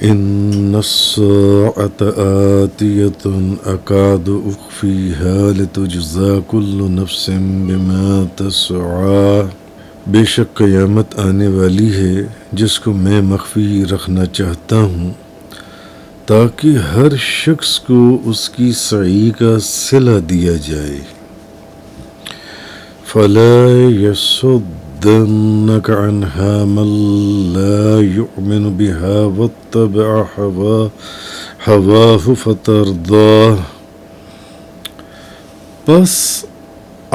إن الساعة آتية أكاد أخفيها لتجزى كل نفس بما تسعى. بے شک قیامت آنے والی ہے جس کو میں مخفی رکھنا چاہتا ہوں تاکہ ہر شخص کو اس کی سعی کا صلہ دیا جائے. فلا يصدنك عنها من لا يؤمن بها واتبع هواه فترضاه. بس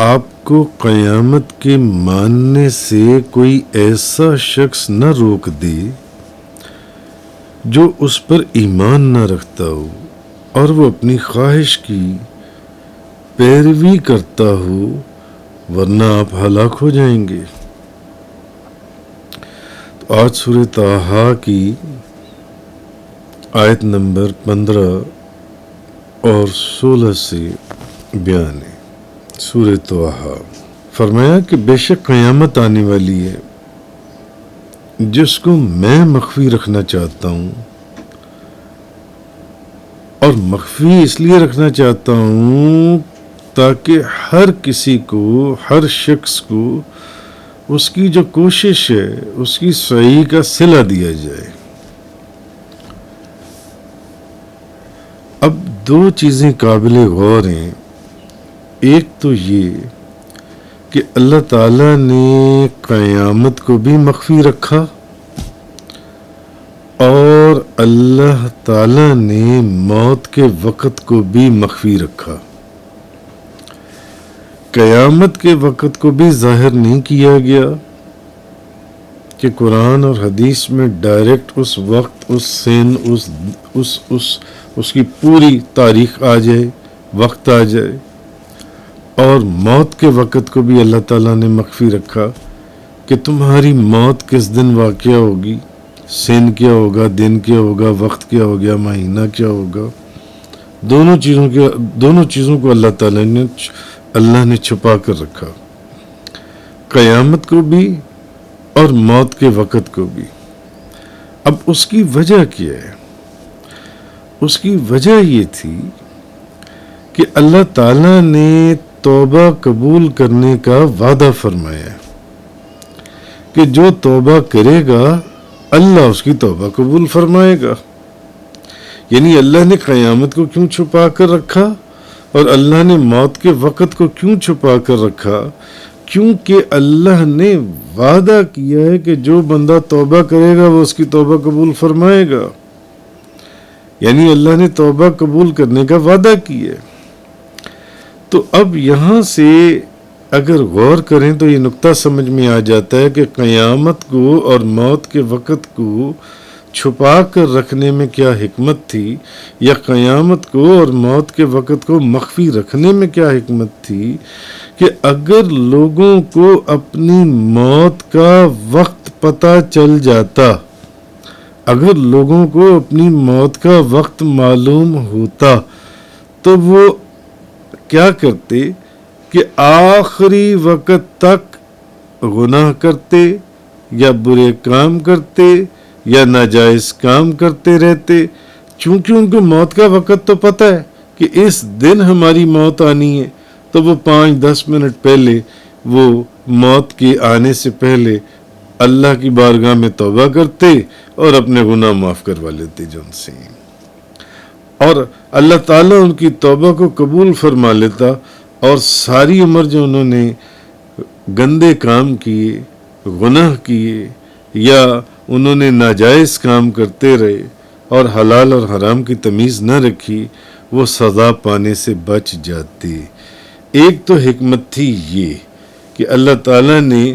آپ کو قیامت کے ماننے سے کوئی ایسا شخص نہ روک دے جو اس پر ایمان نہ رکھتا ہو اور وہ اپنی خواہش کی پیروی کرتا ہو، ورنہ آپ ہلاک ہو جائیں گے. تو آج سورہ طٰہٰ کی آیت نمبر 15 اور 16 سے بیان ہے. سورہ طٰہٰ فرمایا کہ بے شک قیامت آنے والی ہے جس کو میں مخفی رکھنا چاہتا ہوں، اور مخفی اس لیے رکھنا چاہتا ہوں تاکہ ہر کسی کو، ہر شخص کو اس کی جو کوشش ہے اس کی سعی کا صلہ دیا جائے. اب دو چیزیں قابل غور ہیں. ایک تو یہ کہ اللہ تعالیٰ نے قیامت کو بھی مخفی رکھا، اور اللہ تعالیٰ نے موت کے وقت کو بھی مخفی رکھا. قیامت کے وقت کو بھی ظاہر نہیں کیا گیا کہ قرآن اور حدیث میں ڈائریکٹ اس وقت، اس سین، اس کی پوری تاریخ آ جائے، وقت آ جائے. اور موت کے وقت کو بھی اللہ تعالیٰ نے مخفی رکھا کہ تمہاری موت کس دن واقع ہوگی، سین کیا ہوگا، دن کیا ہوگا، وقت کیا ہوگا، مہینہ کیا ہوگا. دونوں چیزوں کو اللہ نے چھپا کر رکھا، قیامت کو بھی اور موت کے وقت کو بھی. اب اس کی وجہ کیا ہے؟ اس کی وجہ یہ تھی کہ اللہ تعالیٰ نے توبہ قبول کرنے کا وعدہ فرمایا کہ جو توبہ کرے گا اللہ اس کی توبہ قبول فرمائے گا. یعنی اللہ نے قیامت کو کیوں چھپا کر رکھا اور اللہ نے موت کے وقت کو کیوں چھپا کر رکھا؟ کیونکہ اللہ نے وعدہ کیا ہے کہ جو بندہ توبہ کرے گا وہ اس کی توبہ قبول فرمائے گا. یعنی اللہ نے توبہ قبول کرنے کا وعدہ کیا ہے. تو اب یہاں سے اگر غور کریں تو یہ نقطہ سمجھ میں آ جاتا ہے کہ قیامت کو اور موت کے وقت کو چھپا کر رکھنے میں کیا حکمت تھی، یا قیامت کو اور موت کے وقت کو مخفی رکھنے میں کیا حکمت تھی. کہ اگر لوگوں کو اپنی موت کا وقت پتہ چل جاتا، اگر لوگوں کو اپنی موت کا وقت معلوم ہوتا تو وہ کیا کرتے کہ آخری وقت تک گناہ کرتے یا برے کام کرتے یا ناجائز کام کرتے رہتے. چونکہ ان کو موت کا وقت تو پتہ ہے کہ اس دن ہماری موت آنی ہے، تو وہ 5-10 منٹ پہلے، وہ موت کے آنے سے پہلے اللہ کی بارگاہ میں توبہ کرتے اور اپنے گناہ معاف کروا لیتے جو ان سے، اور اللہ تعالیٰ ان کی توبہ کو قبول فرما لیتا. اور ساری عمر جو انہوں نے گندے کام کیے، گناہ کیے، یا انہوں نے ناجائز کام کرتے رہے اور حلال اور حرام کی تمیز نہ رکھی، وہ سزا پانے سے بچ جاتے. ایک تو حکمت تھی یہ کہ اللہ تعالیٰ نے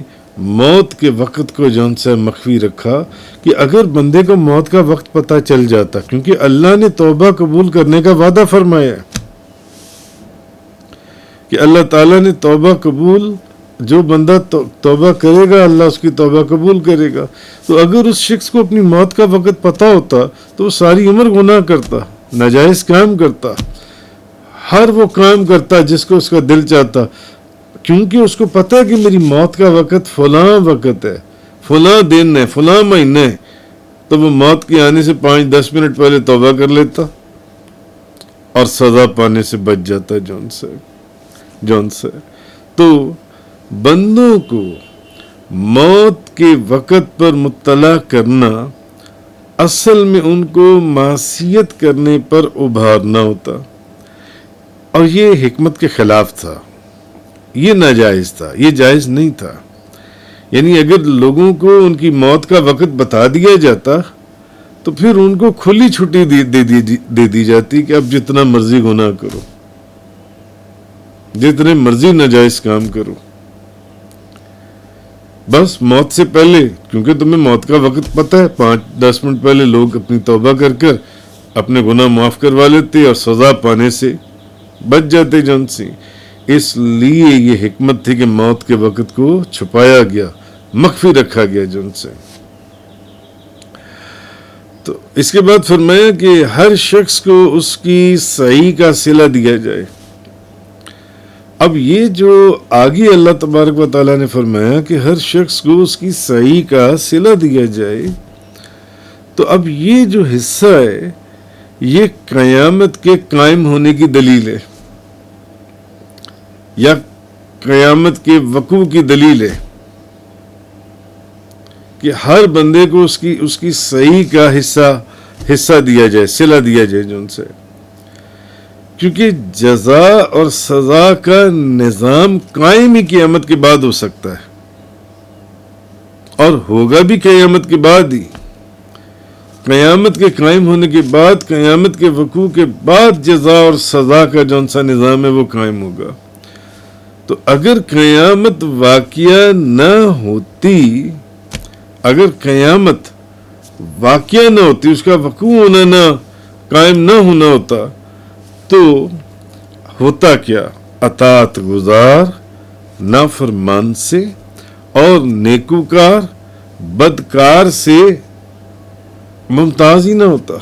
موت کے وقت کو جون سے مخفی رکھا کہ اگر بندے کو موت کا وقت پتہ چل جاتا، کیونکہ اللہ نے توبہ قبول کرنے کا وعدہ فرمایا کہ اللہ تعالیٰ نے توبہ قبول، جو بندہ توبہ کرے گا اللہ اس کی توبہ قبول کرے گا. تو اگر اس شخص کو اپنی موت کا وقت پتہ ہوتا تو وہ ساری عمر گناہ کرتا، ناجائز کام کرتا، ہر وہ کام کرتا جس کو اس کا دل چاہتا، کیونکہ اس کو پتہ ہے کہ میری موت کا وقت فلاں وقت ہے، فلاں دن ہے، فلاں مہینہ ہے. تو وہ موت کے آنے سے 5-10 منٹ پہلے توبہ کر لیتا اور سزا پانے سے بچ جاتا جون سے. تو بندوں کو موت کے وقت پر مطلع کرنا اصل میں ان کو معصیت کرنے پر ابھارنا ہوتا، اور یہ حکمت کے خلاف تھا، یہ ناجائز تھا، یہ جائز نہیں تھا. یعنی اگر لوگوں کو ان کی موت کا وقت بتا دیا جاتا تو پھر ان کو کھلی چھٹی دے دی جاتی کہ اب جتنا مرضی گناہ کرو، جتنے مرضی ناجائز کام کرو، بس موت سے پہلے، کیونکہ تمہیں موت کا وقت پتہ ہے، 5-10 منٹ پہلے لوگ اپنی توبہ کر اپنے گناہ معاف کروا لیتے اور سزا پانے سے بچ جاتے جون سے. اس لیے یہ حکمت تھی کہ موت کے وقت کو چھپایا گیا، مخفی رکھا گیا جون سے. تو اس کے بعد فرمایا کہ ہر شخص کو اس کی صحیح کا صلہ دیا جائے. اب یہ جو آگے اللہ تبارک و تعالیٰ نے فرمایا کہ ہر شخص کو اس کی صحیح کا صلہ دیا جائے، تو اب یہ جو حصہ ہے یہ قیامت کے قائم ہونے کی دلیل ہے یا قیامت کے وقوع کی دلیل ہے کہ ہر بندے کو اس کی صحیح کا حصہ دیا جائے، صلہ دیا جائے جن سے. کیونکہ جزا اور سزا کا نظام قائم ہی قیامت کے بعد ہو سکتا ہے، اور ہوگا بھی قیامت کے بعد ہی. قیامت کے قائم ہونے کے بعد، قیامت کے وقوع کے بعد جزا اور سزا کا جون سا نظام ہے وہ قائم ہوگا. تو اگر قیامت واقعہ نہ ہوتی، اگر قیامت واقعہ نہ ہوتی، اس کا وقوع ہونا نہ قائم نہ ہونا ہوتا، تو ہوتا کیا؟ اطاعت گزار نافرمان سے اور نیکوکار بدکار سے ممتاز ہی نہ ہوتا.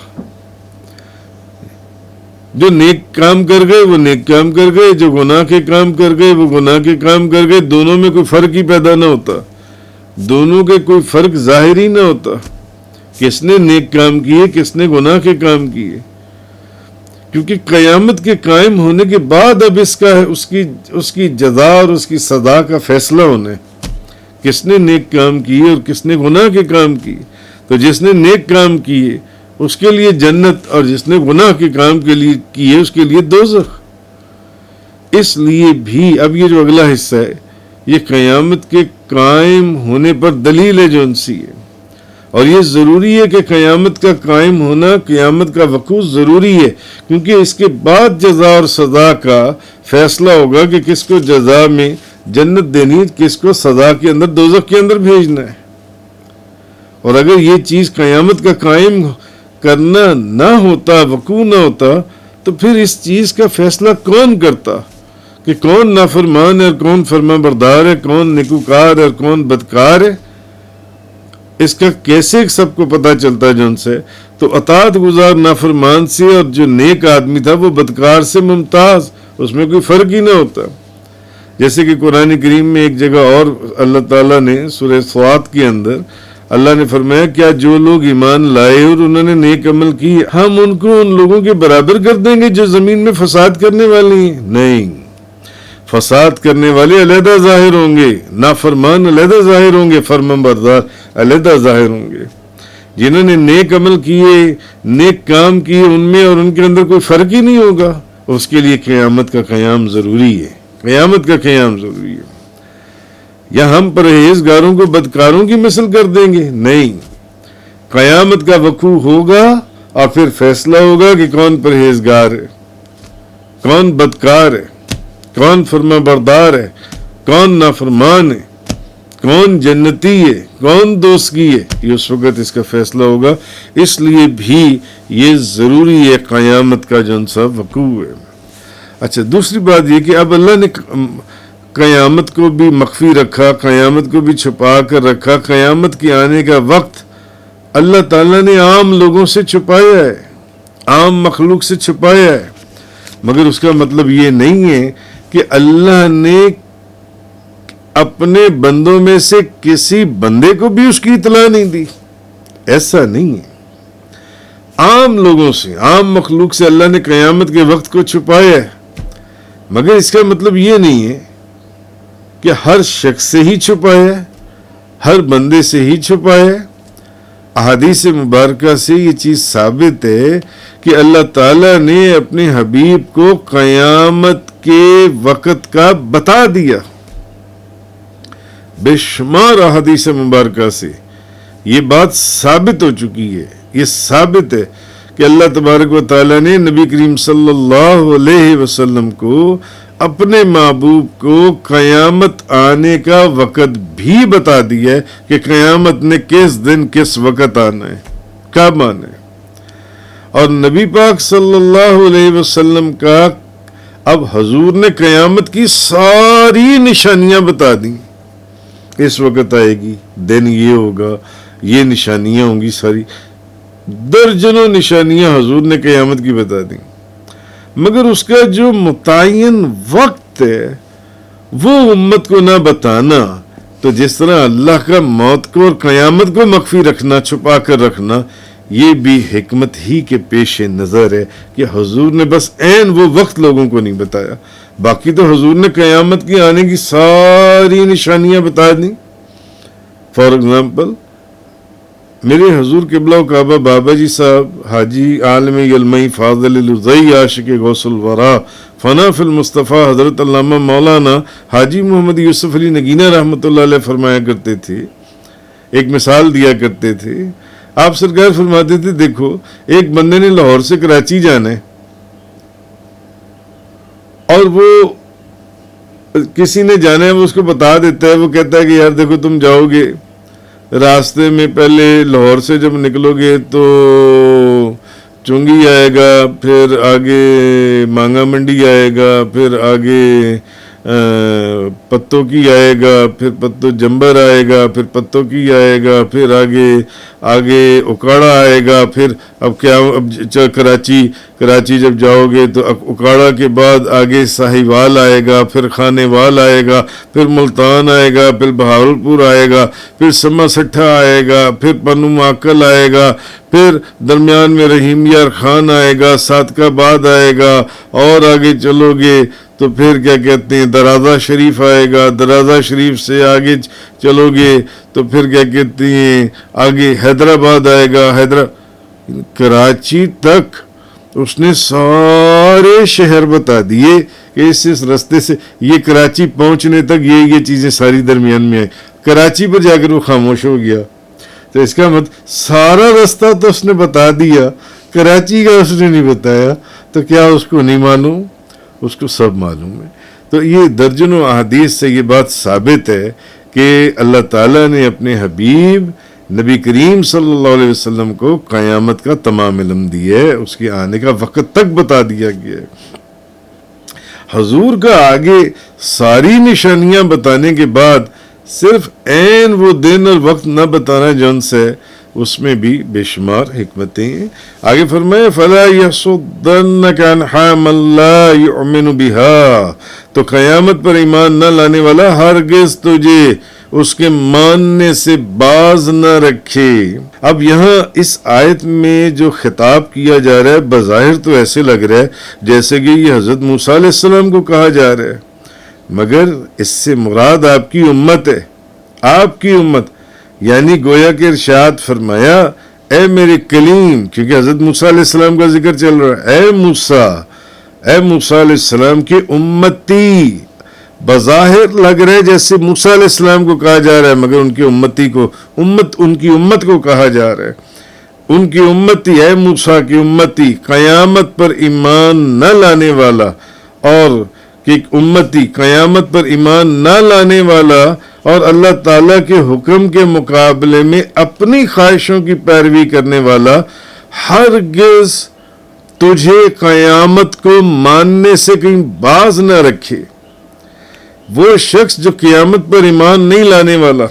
جو نیک کام کر گئے وہ نیک کام کر گئے، جو گناہ کے کام کر گئے وہ گناہ کے کام کر گئے. دونوں میں کوئی فرق ہی پیدا نہ ہوتا، دونوں کے کوئی فرق ظاہر ہی نہ ہوتا. کس نے نیک کام کیے، کس نے گناہ کے کام کیے. کیونکہ قیامت کے قائم ہونے کے بعد اب اس کی جزا اور اس کی سزا کا فیصلہ ہونا ہے، کس نے نیک کام کیے اور کس نے گناہ کے کام کیے. تو جس نے نیک کام کیے اس کے لیے جنت، اور جس نے گناہ کے کام کے لیے کیے اس کے لیے دوزخ. اس لیے بھی اب یہ جو اگلا حصہ ہے یہ قیامت کے قائم ہونے پر دلیل ہے جو انسی ہے، اور یہ ضروری ہے کہ قیامت کا قائم ہونا، قیامت کا وقوع ضروری ہے، کیونکہ اس کے بعد جزا اور سزا کا فیصلہ ہوگا کہ کس کو جزا میں جنت دینی، کس کو سزا کے اندر دوزخ کے اندر بھیجنا ہے. اور اگر یہ چیز قیامت کا قائم کرنا نہ ہوتا، وقوع نہ ہوتا، تو پھر اس چیز کا فیصلہ کون کرتا کہ کون نافرمان ہے اور کون فرما بردار ہے، کون نیکوکار ہے اور کون بدکار ہے؟ اس کا کیسے سب کو پتہ چلتا جن سے؟ تو اطاعت گزار نافرمان سے اور جو نیک آدمی تھا وہ بدکار سے ممتاز، اس میں کوئی فرق ہی نہ ہوتا. جیسے کہ قرآن کریم میں ایک جگہ اور اللہ تعالیٰ نے سورہ صاد کے اندر اللہ نے فرمایا، کیا جو لوگ ایمان لائے اور انہوں نے نیک عمل کی ہم ان کو ان لوگوں کے برابر کر دیں گے جو زمین میں فساد کرنے والے ہیں؟ نہیں، فساد کرنے والے علیحدہ ظاہر ہوں گے، نافرمان علیحدہ ظاہر ہوں گے، فرمانبردار علیحدہ ظاہر ہوں گے. جنہوں نے نیک عمل کیے، نیک کام کیے، ان میں اور ان کے اندر کوئی فرق ہی نہیں ہوگا. اس کے لیے قیامت کا قیام ضروری ہے، قیامت کا قیام ضروری ہے. یا ہم پرہیزگاروں کو بدکاروں کی مثل کر دیں گے؟ نہیں، قیامت کا وقوع ہوگا اور پھر فیصلہ ہوگا کہ کون پرہیزگار ہے، کون بدکار ہے، کون فرما بردار ہے، کون نافرمان ہے، کون جنتی ہے، کون دوزخی ہے. یہ اس وقت اس کا فیصلہ ہوگا. اس لیے بھی یہ ضروری ہے قیامت کا جو سا وقوع ہے. اچھا، دوسری بات یہ کہ اب اللہ نے قیامت کو بھی مخفی رکھا، قیامت کو بھی چھپا کر رکھا. قیامت کے آنے کا وقت اللہ تعالیٰ نے عام لوگوں سے چھپایا ہے، عام مخلوق سے چھپایا ہے. مگر اس کا مطلب یہ نہیں ہے کہ اللہ نے اپنے بندوں میں سے کسی بندے کو بھی اس کی اطلاع نہیں دی. ایسا نہیں ہے. عام لوگوں سے، عام مخلوق سے اللہ نے قیامت کے وقت کو چھپایا ہے، مگر اس کا مطلب یہ نہیں ہے کہ ہر شخص سے ہی چھپایا ہے، ہر بندے سے ہی چھپایا ہے. احادیث مبارکہ سے یہ چیز ثابت ہے کہ اللہ تعالیٰ نے اپنے حبیب کو قیامت کے وقت کا بتا دیا. بے شمار احادیث مبارکہ سے یہ بات ثابت ہو چکی ہے. یہ ثابت ہے کہ اللہ تبارک و تعالیٰ نے نبی کریم صلی اللہ علیہ وسلم کو، اپنے محبوب کو قیامت آنے کا وقت بھی بتا دیا ہے کہ قیامت نے کس دن کس وقت آنا ہے، کب آنا ہے. اور نبی پاک صلی اللہ علیہ وسلم کا اب حضور نے قیامت کی ساری نشانیاں بتا دیں. اس وقت آئے گی، دن یہ ہوگا، یہ نشانیاں ہوں گی، ساری درجنوں نشانیاں حضور نے قیامت کی بتا دیں. مگر اس کا جو متعین وقت ہے وہ امت کو نہ بتانا، تو جس طرح اللہ کا موت کو اور قیامت کو مخفی رکھنا، چھپا کر رکھنا، یہ بھی حکمت ہی کے پیش نظر ہے کہ حضور نے بس عین وہ وقت لوگوں کو نہیں بتایا. باقی تو حضور نے قیامت کی آنے کی ساری نشانیاں بتا دیں. فار ایگزامپل، میرے حضور قبلہ و کعبہ بابا جی صاحب حاجی عالم علمی فاضل الزئی عاشق غوث الورا فنا فی المصطفیٰ حضرت علامہ مولانا حاجی محمد یوسف علی نگینہ رحمۃ اللہ علیہ فرمایا کرتے تھے، ایک مثال دیا کرتے تھے. آپ سرکار فرماتے تھے، دیکھو ایک بندے نے لاہور سے کراچی جانا ہے اور وہ کسی نے جانا ہے، وہ اس کو بتا دیتا ہے، وہ کہتا ہے کہ یار دیکھو تم جاؤ گے راستے میں، پہلے لاہور سے جب نکلو گے تو چنگی آئے گا، پھر آگے مانگا منڈی آئے گا، پھر آگے پتوں کی آئے گا، پھر پتو جمبر آئے گا، پھر پتوں کی آئے گا، پھر آگے اکاڑا آئے گا، پھر اب کیا، اب کراچی جب جاؤ گے تو اکاڑا کے بعد آگے ساہیوال آئے گا، پھر خانے وال آئے گا، پھر ملتان آئے گا، پھر بہاولپور آئے گا، پھر سما سٹھا آئے گا، پھر پنو ماکل آئے گا، پھر درمیان میں رحیم یار خان آئے گا، صادقہ آباد آئے گا، اور آگے چلو گے تو پھر کیا کہتے ہیں درازہ شریف آئے گا، درازہ شریف سے آگے چلو گے تو پھر کیا کہتے ہیں آگے حیدرآباد آئے گا، کراچی تک اس نے سارے شہر بتا دیے کہ اس رستے سے یہ کراچی پہنچنے تک یہ چیزیں ساری درمیان میں آئیں. کراچی پر جا کر وہ خاموش ہو گیا. تو اس کا مطلب سارا رستہ تو اس نے بتا دیا، کراچی کا اس نے نہیں بتایا. تو کیا اس کو نہیں معلوم؟ اس کو سب معلوم ہے. تو یہ درجنوں احادیث سے یہ بات ثابت ہے کہ اللہ تعالیٰ نے اپنے حبیب نبی کریم صلی اللہ علیہ وسلم کو قیامت کا تمام علم دیا ہے، اس کے آنے کا وقت تک بتا دیا گیا ہے. حضور کا آگے ساری نشانیاں بتانے کے بعد صرف عین وہ دن اور وقت نہ بتانا جن سے، اس میں بھی بے شمار حکمتیں ہیں. آگے فرمائے فَلَا يَصُدَّنَّكَ عَنْهَا مَن لَا يُؤْمِنُ بِهَا، تو قیامت پر ایمان نہ لانے والا ہرگز تجھے اس کے ماننے سے باز نہ رکھے. اب یہاں اس آیت میں جو خطاب کیا جا رہا ہے بظاہر تو ایسے لگ رہا ہے جیسے کہ یہ حضرت موسیٰ علیہ السلام کو کہا جا رہا ہے، مگر اس سے مراد آپ کی امت ہے، آپ کی امت. یعنی گویا کہ ارشاد فرمایا اے میرے کلیم، کیونکہ حضرت موسیٰ علیہ السلام کا ذکر چل رہا ہے، اے موسیٰ علیہ السلام کی امتی. بظاہر لگ رہے جیسے موسیٰ علیہ السلام کو کہا جا رہا ہے، مگر ان کی امتی کو، ان کی امت کو کہا جا رہا ہے. ان کی امتی، اے موسیٰ کی امتی، قیامت پر ایمان نہ لانے والا، اور کہ امتی قیامت پر ایمان نہ لانے والا اور اللہ تعالیٰ کے حکم کے مقابلے میں اپنی خواہشوں کی پیروی کرنے والا ہرگز تجھے قیامت کو ماننے سے کہیں باز نہ رکھے. وہ شخص جو قیامت پر ایمان نہیں لانے والا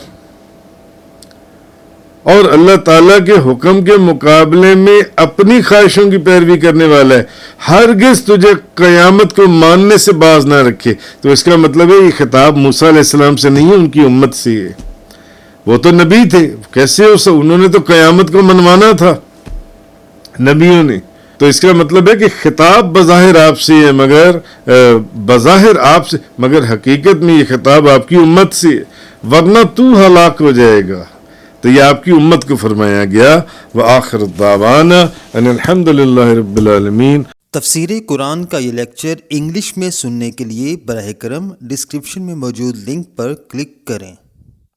اور اللہ تعالیٰ کے حکم کے مقابلے میں اپنی خواہشوں کی پیروی کرنے والا ہے، ہرگز تجھے قیامت کو ماننے سے باز نہ رکھے. تو اس کا مطلب ہے یہ خطاب موسیٰ علیہ السلام سے نہیں ہے، ان کی امت سے ہے. وہ تو نبی تھے، کیسے انہوں نے تو قیامت کو منوانا تھا نبیوں نے. تو اس کا مطلب ہے کہ خطاب بظاہر آپ سے ہے، بظاہر آپ سے، مگر حقیقت میں یہ خطاب آپ کی امت سے ہے، ورنہ تو ہلاک ہو جائے گا. تو یہ آپ کی امت کو فرمایا گیا. وآخر دعوانا ان الحمد للہ رب العالمین. تفسیر قرآن کا یہ لیکچر انگلش میں سننے کے لیے براہ کرم ڈسکرپشن میں موجود لنک پر کلک کریں.